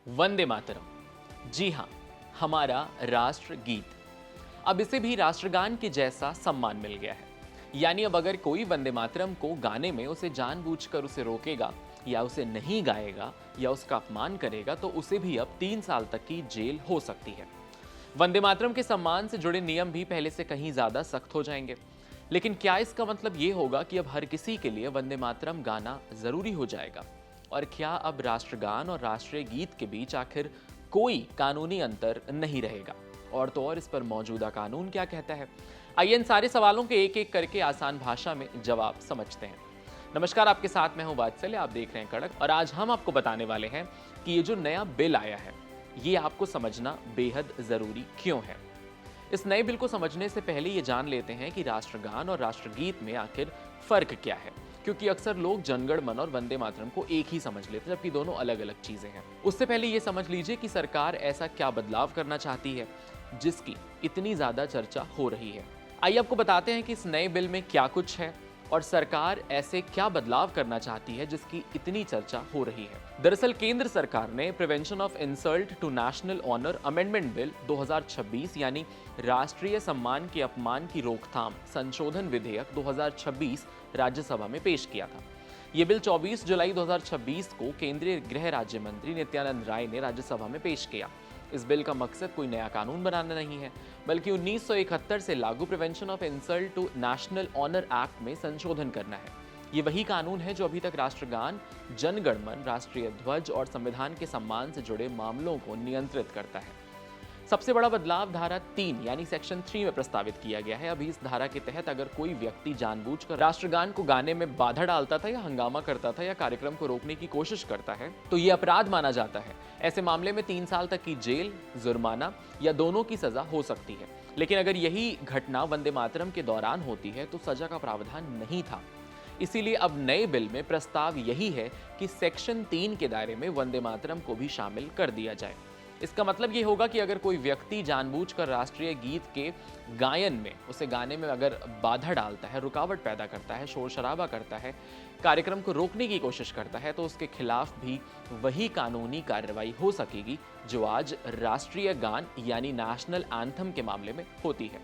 वंदे मातरम, जी हाँ, हमारा राष्ट्र गीत। अब इसे भी राष्ट्रगान के जैसा सम्मान मिल गया है। यानी अब अगर कोई वंदे मातरम को गाने में उसे जानबूझकर उसे रोकेगा या उसे नहीं गाएगा या उसका अपमान करेगा तो उसे भी अब 3 साल तक की जेल हो सकती है। वंदे मातरम के सम्मान से जुड़े नियम भी पहले से कहीं ज्यादा सख्त हो जाएंगे। लेकिन क्या इसका मतलब ये होगा कि अब हर किसी के लिए वंदे मातरम गाना जरूरी हो जाएगा? और क्या अब राष्ट्रगान और राष्ट्रीय गीत के बीच आखिर कोई कानूनी अंतर नहीं रहेगा? और तो और इस पर मौजूदा कानून क्या कहता है? आइए इन सारे सवालों के एक एक करके आसान भाषा में जवाब समझते हैं। नमस्कार, आपके साथ मैं हूं वात्सल्य, आप देख रहे हैं कड़क। और आज हम आपको बताने वाले हैं कि ये जो नया बिल आया है ये आपको समझना बेहद जरूरी क्यों है। इस नए बिल को समझने से पहले ये जान लेते हैं कि राष्ट्रगान और राष्ट्रगीत में आखिर फर्क क्या है, क्योंकि अक्सर लोग जनगण मन और वंदे मातरम को एक ही समझ लेते हैं, जबकि दोनों अलग अलग चीजें हैं। उससे पहले ये समझ लीजिए कि सरकार ऐसा क्या बदलाव करना चाहती है जिसकी इतनी ज्यादा चर्चा हो रही है। आइए आपको बताते हैं कि इस नए बिल में क्या कुछ है और सरकार ऐसे क्या बदलाव करना चाहती है जिसकी इतनी चर्चा हो रही है। दरअसल केंद्र सरकार ने prevention of insult to national honour amendment bill 2026 यानी राष्ट्रीय सम्मान के अपमान की रोकथाम संशोधन विधेयक 2026 राज्यसभा में पेश किया था। ये बिल 24 जुलाई 2026 को केंद्रीय गृह राज्य मंत्री नित्यानंद राय ने राज्यसभा में पेश किया। इस बिल का मकसद कोई नया कानून बनाना नहीं है, बल्कि 1971 से लागू prevention of insult to national honour act में संशोधन करना है। ये वही कानून है जो अभी तक राष्ट्रगान, जनगण मन, राष्ट्रीय ध्वज और संविधान के सम्मान से जुड़े मामलों को नियंत्रित करता है। सबसे बड़ा बदलाव धारा 3 यानी सेक्शन 3 में प्रस्तावित किया गया है। अभी इस धारा के तहत अगर कोई व्यक्ति जानबूझकर राष्ट्रगान को गाने में बाधा डालता था या हंगामा करता था या कार्यक्रम को रोकने की कोशिश करता है तो ये अपराध माना जाता है। ऐसे मामले में 3 साल तक की जेल, जुर्माना या दोनों की सजा हो सकती है। लेकिन अगर यही घटना वंदे मातरम के दौरान होती है तो सजा का प्रावधान नहीं था। इसीलिए अब नए बिल में प्रस्ताव यही है कि सेक्शन 3 के दायरे में वंदे मातरम को भी शामिल कर दिया जाए। इसका मतलब ये होगा कि अगर कोई व्यक्ति जानबूझकर राष्ट्रीय गीत के गायन में, उसे गाने में अगर बाधा डालता है, रुकावट पैदा करता है, शोर शराबा करता है, कार्यक्रम को रोकने की कोशिश करता है तो उसके खिलाफ भी वही कानूनी कार्रवाई हो सकेगी जो आज राष्ट्रीय गान यानी नेशनल एंथम के मामले में होती है।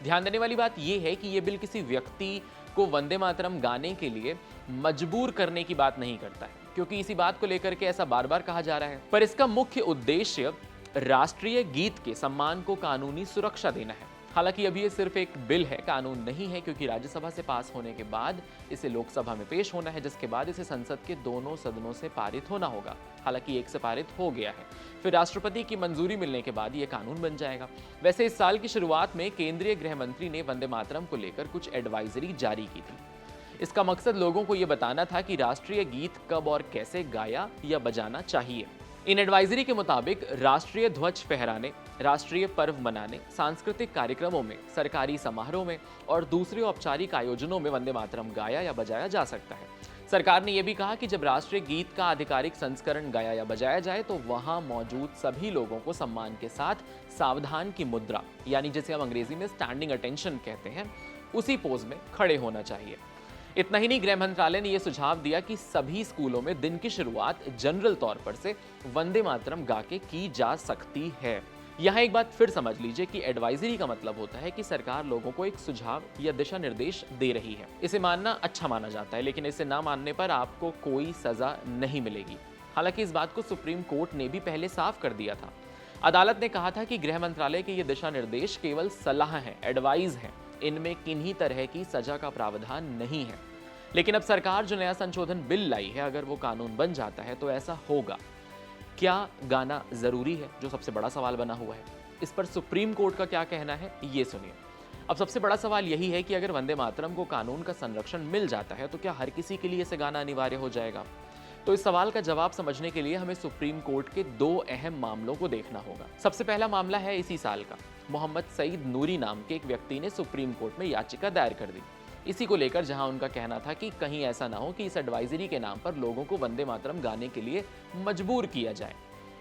ध्यान देने वाली बात यह है कि यह बिल किसी व्यक्ति को वंदे मातरम गाने के लिए मजबूर करने की बात नहीं करता है, क्योंकि इसी बात को लेकर के ऐसा बार बार कहा जा रहा है। पर इसका मुख्य उद्देश्य राष्ट्रीय गीत के सम्मान को कानूनी सुरक्षा देना है। हालांकि अभी ये सिर्फ एक बिल है, कानून नहीं है, क्योंकि राज्यसभा से पास होने के बाद इसे लोकसभा में पेश होना है, जिसके बाद इसे संसद के दोनों सदनों से पारित होना होगा। हालांकि एक से पारित हो गया है, फिर राष्ट्रपति की मंजूरी मिलने के बाद ये कानून बन जाएगा। वैसे इस साल की शुरुआत में केंद्रीय गृह मंत्री ने वंदे मातरम को लेकर कुछ एडवाइजरी जारी की थी। इसका मकसद लोगों को यह बताना था कि राष्ट्रीय गीत कब और कैसे गाया या बजाना चाहिए। इन एडवाइजरी के मुताबिक राष्ट्रीय ध्वज फहराने, राष्ट्रीय पर्व मनाने, सांस्कृतिक कार्यक्रमों में, सरकारी समारोह में और दूसरे औपचारिक आयोजनों में वंदे मातरम गाया या बजाया जा सकता है। सरकार ने यह भी कहा कि जब राष्ट्रीय गीत का आधिकारिक संस्करण गाया या बजाया जाए तो वहां मौजूद सभी लोगों को सम्मान के साथ सावधान की मुद्रा, यानी जिसे हम अंग्रेजी में स्टैंडिंग अटेंशन कहते हैं, उसी पोज में खड़े होना चाहिए। इतना ही नहीं, गृह मंत्रालय ने यह सुझाव दिया कि सभी स्कूलों में दिन की शुरुआत जनरल तौर पर से वंदे मातरम गा के की जा सकती है। यहाँ एक बात फिर समझ लीजिए कि एडवाइजरी का मतलब होता है कि सरकार लोगों को एक सुझाव या दिशा निर्देश दे रही है। इसे मानना अच्छा माना जाता है, लेकिन इसे ना मानने पर आपको कोई सजा नहीं मिलेगी। हालांकि इस बात को सुप्रीम कोर्ट ने भी पहले साफ कर दिया था। अदालत ने कहा था कि गृह मंत्रालय के ये दिशा निर्देश केवल सलाह हैं, एडवाइस हैं, इनमें किन्हीं तरह की सजा का प्रावधान नहीं है। लेकिन अब सरकार जो नया संशोधन बिल लाई है, अगर वो कानून बन जाता है तो ऐसा होगा। क्या गाना जरूरी है, जो सबसे बड़ा सवाल बना हुआ है। इस पर सुप्रीम कोर्ट का क्या कहना है, ये सुनिए। अब सबसे बड़ा सवाल यही है कि अगर वंदे मातरम को कानून का संरक्षण मिल जाता है तो क्या हर किसी के लिए इसे गाना अनिवार्य हो जाएगा? तो इस सवाल का जवाब समझने के लिए हमें सुप्रीम कोर्ट के 2 अहम मामलों को देखना होगा। सबसे पहला मामला है इसी साल का। मोहम्मद सईद नूरी नाम के एक व्यक्ति ने सुप्रीम कोर्ट में याचिका दायर कर दी, इसी को लेकर, जहां उनका कहना था कि कहीं ऐसा ना हो कि इस एडवाइजरी के नाम पर लोगों को वंदे मातरम गाने के लिए मजबूर किया जाए।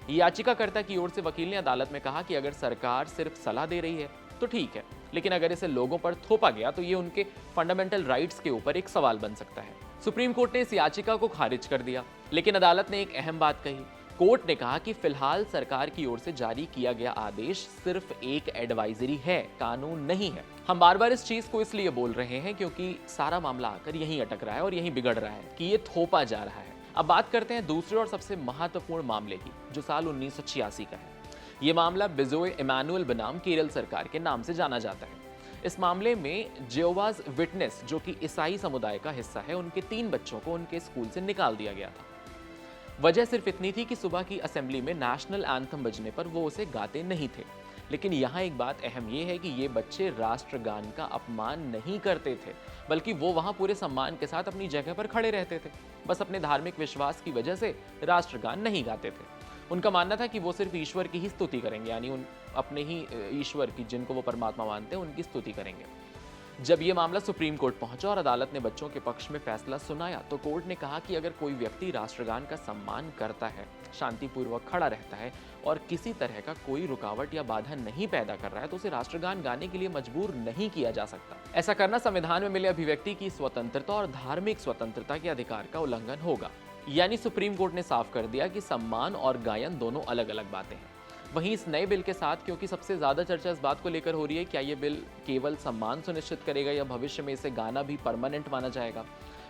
याचिकाकर्ता की ओर से वकील ने अदालत में कहा कि अगर सरकार सिर्फ सलाह दे रही है तो ठीक है, लेकिन अगर इसे लोगों पर थोपा गया तो ये उनके फंडामेंटल राइट्स के ऊपर एक सवाल बन सकता है। सुप्रीम कोर्ट ने इस याचिका को खारिज कर दिया, लेकिन अदालत ने एक अहम बात कही कोर्ट ने कहा कि फिलहाल सरकार की ओर से जारी किया गया आदेश सिर्फ एक एडवाइजरी है, कानून नहीं है। हम बार बार इस चीज को इसलिए बोल रहे हैं क्योंकि सारा मामला आकर यहीं अटक रहा है और यहीं बिगड़ रहा है कि ये थोपा जा रहा है। अब बात करते हैं दूसरे और सबसे महत्वपूर्ण मामले की, जो साल 1986 का है। ये मामला बिजोय इमानुएल बनाम केरल सरकार के नाम से जाना जाता है। इस मामले में जेहोवाज विटनेस, जो कि ईसाई समुदाय का हिस्सा है, उनके 3 बच्चों को उनके स्कूल से निकाल दिया गया था। वजह सिर्फ इतनी थी कि सुबह की असेंबली में नेशनल एंथम बजने पर वो उसे गाते नहीं थे। लेकिन यहाँ एक बात अहम ये है कि ये बच्चे राष्ट्रगान का अपमान नहीं करते थे, बल्कि वो वहाँ पूरे सम्मान के साथ अपनी जगह पर खड़े रहते थे। बस अपने धार्मिक विश्वास की वजह से राष्ट्रगान नहीं गाते थे। उनका मानना था कि वो सिर्फ ईश्वर की ही स्तुति करेंगे, यानी उन अपने ही ईश्वर की, जिनको वो परमात्मा मानते हैं, उनकी स्तुति करेंगे। जब ये मामला सुप्रीम कोर्ट पहुंचा और अदालत ने बच्चों के पक्ष में फैसला सुनाया, तो कोर्ट ने कहा कि अगर कोई व्यक्ति राष्ट्रगान का सम्मान करता है, शांतिपूर्वक खड़ा रहता है और किसी तरह का कोई रुकावट या बाधा नहीं पैदा कर रहा है, तो उसे राष्ट्रगान गाने के लिए मजबूर नहीं किया जा सकता। ऐसा करना संविधान में मिले अभिव्यक्ति की स्वतंत्रता और धार्मिक स्वतंत्रता के अधिकार का उल्लंघन होगा। यानी सुप्रीम कोर्ट ने साफ कर दिया कि सम्मान और गायन दोनों अलग अलग बातें हैं। वहीं इस नए बिल के साथ, क्योंकि सबसे ज्यादा चर्चा इस बात को लेकर हो रही है, क्या ये बिल केवल सम्मान सुनिश्चित करेगा या भविष्य में इसे गाना भी परमानेंट माना जाएगा।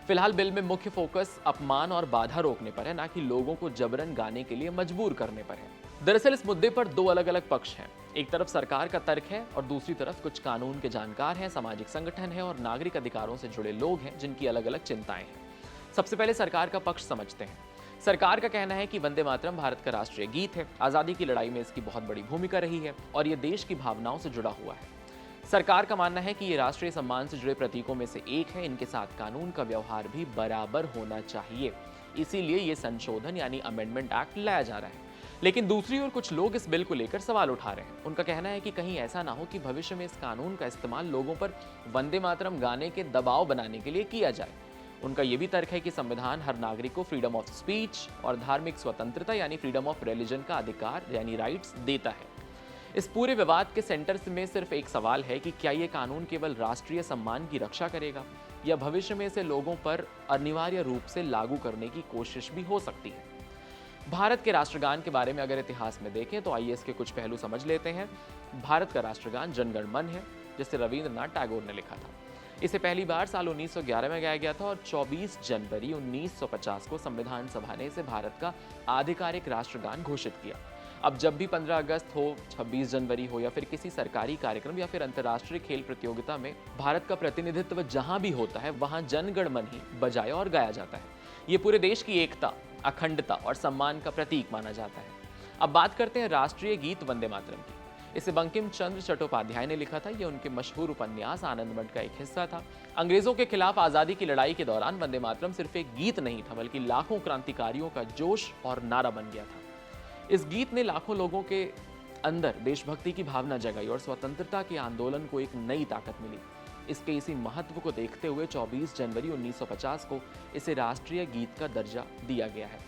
फिलहाल बिल में मुख्य फोकस अपमान और बाधा रोकने पर है, ना कि लोगों को जबरन गाने के लिए मजबूर करने पर है। दरअसल इस मुद्दे पर 2 अलग अलग पक्ष हैं। एक तरफ सरकार का तर्क है और दूसरी तरफ कुछ कानून के जानकार हैं, सामाजिक संगठन है और नागरिक अधिकारों से जुड़े लोग हैं, जिनकी अलग अलग चिंताएं हैं। सबसे पहले सरकार का पक्ष समझते हैं। सरकार का कहना है कि वंदे मातरम भारत का राष्ट्रीय गीत है, आजादी की लड़ाई में इसकी बहुत बड़ी भूमिका रही है और ये देश की भावनाओं से जुड़ा हुआ है। सरकार का मानना है कि ये राष्ट्रीय सम्मान से जुड़े प्रतीकों में से एक है, इनके साथ कानून का व्यवहार भी बराबर होना चाहिए, इसीलिए ये संशोधन यानी अमेंडमेंट एक्ट लाया जा रहा है। लेकिन दूसरी ओर कुछ लोग इस बिल को लेकर सवाल उठा रहे हैं। उनका कहना है कि कहीं ऐसा ना हो कि भविष्य में इस कानून का इस्तेमाल लोगों पर वंदे मातरम गाने के दबाव बनाने के लिए किया जाए। उनका यह भी तर्क है कि संविधान हर नागरिक को फ्रीडम ऑफ स्पीच और धार्मिक स्वतंत्रता यानी फ्रीडम ऑफ रिलीजन का अधिकार यानी राइट्स देता है। इस पूरे विवाद के सेंटर में सिर्फ एक सवाल है कि क्या ये कानून केवल राष्ट्रीय सम्मान की रक्षा करेगा या भविष्य में इसे लोगों पर अनिवार्य रूप से लागू करने की कोशिश भी हो सकती है। भारत के राष्ट्रगान के बारे में अगर इतिहास में देखें तो आइए इसके कुछ पहलू समझ लेते हैं। भारत का राष्ट्रगान जन गण मन है, जिसे रविंद्रनाथ टैगोर ने लिखा था। इसे पहली बार साल 1911 में गाया गया था और 24 जनवरी 1950 को संविधान सभा ने इसे भारत का आधिकारिक राष्ट्रगान घोषित किया। अब जब भी 15 अगस्त हो, 26 जनवरी हो या फिर किसी सरकारी कार्यक्रम या फिर अंतर्राष्ट्रीय खेल प्रतियोगिता में भारत का प्रतिनिधित्व जहां भी होता है, वहां जन गण मन ही बजाया और गाया जाता है। ये पूरे देश की एकता, अखंडता और सम्मान का प्रतीक माना जाता है। अब बात करते हैं राष्ट्रीय गीत वंदे मातरम की। इसे बंकिम चंद्र चट्टोपाध्याय ने लिखा था। यह उनके मशहूर उपन्यास आनंद मठ का एक हिस्सा था। अंग्रेजों के खिलाफ आजादी की लड़ाई के दौरान वंदे मातरम सिर्फ एक गीत नहीं था, बल्कि लाखों क्रांतिकारियों का जोश और नारा बन गया था। इस गीत ने लाखों लोगों के अंदर देशभक्ति की भावना जगाई और स्वतंत्रता के आंदोलन को एक नई ताकत मिली। इसके इसी महत्व को देखते हुए 24 जनवरी 1950 को इसे राष्ट्रीय गीत का दर्जा दिया गया है।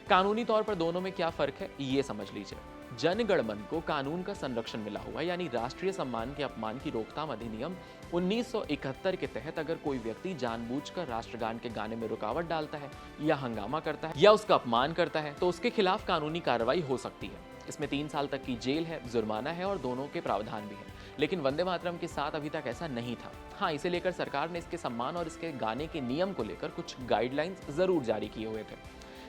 कानूनी तौर पर दोनों में क्या फर्क है, ये समझ लीजिए। जन गण मन को कानून का संरक्षण मिला हुआ, यानी राष्ट्रीय सम्मान के अपमान की रोकथाम अधिनियम 1971 के तहत अगर कोई व्यक्ति जानबूझकर राष्ट्रगान के गाने में रुकावट डालता है या हंगामा करता है या उसका अपमान करता है, तो उसके खिलाफ कानूनी कार्रवाई हो सकती है। इसमें 3 साल तक की जेल है, जुर्माना है और दोनों के प्रावधान भी है। लेकिन वंदे मातरम के साथ अभी तक ऐसा नहीं था। हाँ, इसे लेकर सरकार ने इसके सम्मान और इसके गाने के नियम को लेकर कुछ गाइडलाइंस जरूर जारी किए हुए थे,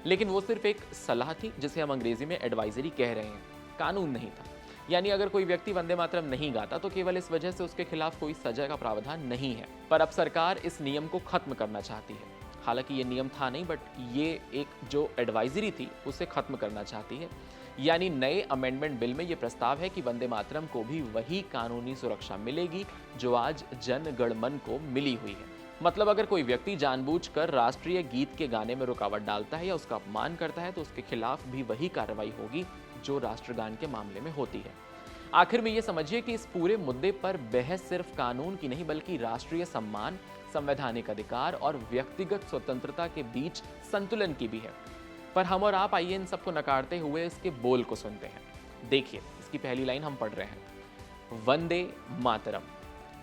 लेकिन वो सिर्फ एक सलाह थी, जिसे हम अंग्रेजी में एडवाइजरी कह रहे हैं, कानून नहीं था। यानी अगर कोई व्यक्ति वंदे मातरम नहीं गाता तो केवल इस वजह से उसके खिलाफ कोई सजा का प्रावधान नहीं है। पर अब सरकार इस नियम को खत्म करना चाहती है। हालांकि ये नियम था नहीं, बट ये एक जो एडवाइजरी थी उसे खत्म करना चाहती है। यानी नए अमेंडमेंट बिल में ये प्रस्ताव है कि वंदे मातरम को भी वही कानूनी सुरक्षा मिलेगी जो आज जन गण मन को मिली हुई है। मतलब अगर कोई व्यक्ति जानबूझकर राष्ट्रीय गीत के गाने में रुकावट डालता है या उसका अपमान करता है तो उसके खिलाफ भी वही कार्रवाई होगी जो राष्ट्रगान के मामले में होती है। आखिर में ये समझिए कि इस पूरे मुद्दे पर बहस सिर्फ कानून की नहीं, बल्कि राष्ट्रीय सम्मान, संवैधानिक अधिकार और व्यक्तिगत स्वतंत्रता के बीच संतुलन की भी है। पर हम और आप आइए इन सबको नकारते हुए इसके बोल को सुनते हैं। देखिए, इसकी पहली लाइन हम पढ़ रहे हैं। वंदे मातरम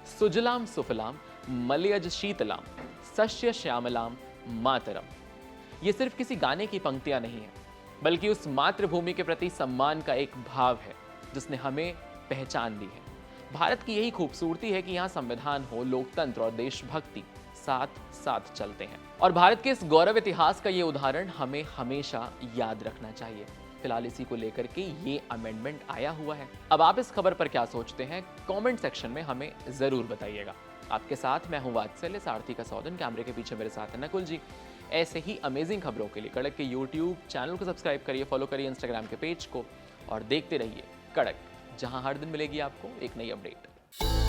सुजलाम सुफलाम मलयज शीतलाम सस्य श्यामलाम मातरम। ये सिर्फ किसी गाने की पंक्तियां नहीं है, बल्कि उस मातृभूमि के प्रति सम्मान का एक भाव है जिसने हमें पहचान दी है। भारत की यही खूबसूरती है कि यहाँ संविधान हो, लोकतंत्र और देशभक्ति साथ साथ चलते हैं। और भारत के इस गौरव इतिहास का ये उदाहरण हमें हमेशा याद रखना चाहिए। फिलहाल इसी को लेकर के ये अमेंडमेंट आया हुआ है। अब आप इस खबर पर क्या सोचते हैं, कमेंट सेक्शन में हमें जरूर बताइएगा। आपके साथ मैं हूं वात्सल्य सारथी का सौदन, कैमरे के पीछे मेरे साथ है नकुल जी। ऐसे ही अमेजिंग खबरों के लिए कड़क के यूट्यूब चैनल को सब्सक्राइब करिए, फॉलो करिए इंस्टाग्राम के पेज को और देखते रहिए कड़क, जहां हर दिन मिलेगी आपको एक नई अपडेट।